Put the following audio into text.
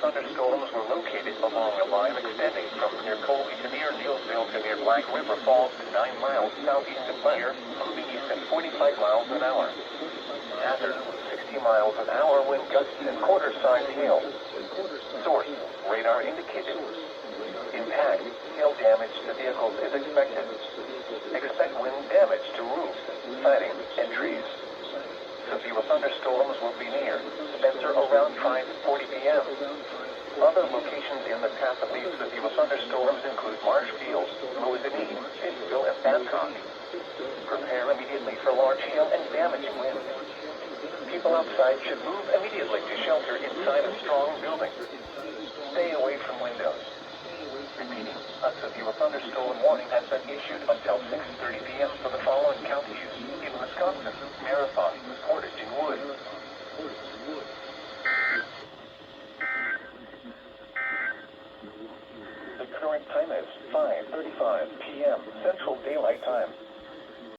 thunderstorms were located along a line extending from near Colby to near Neilsville to near Black River Falls to 9 miles southeast of Blair, moving east at 45 miles an hour. Hazard, 60 miles an hour wind gusts and quarter-size hail. Source, radar indicated. Impact, hail damage to vehicles is expected. Expect wind damage to roofs, siding, and trees. Severe thunderstorms will be near Spencer around 5:40 p.m. Other locations in the path of these severe thunderstorms include Marshfield, Mosinee, Pittsville, and Babcock. Prepare immediately for large hail and damaging winds. People outside should move immediately to shelter inside a strong building. Stay away from windows. Repeating, a severe thunderstorm warning has been issued until 6:30 p.m. for the following counties in Wisconsin: Marathon, Portage, and Wood. The current time is 5:35 p.m. Central Daylight Time.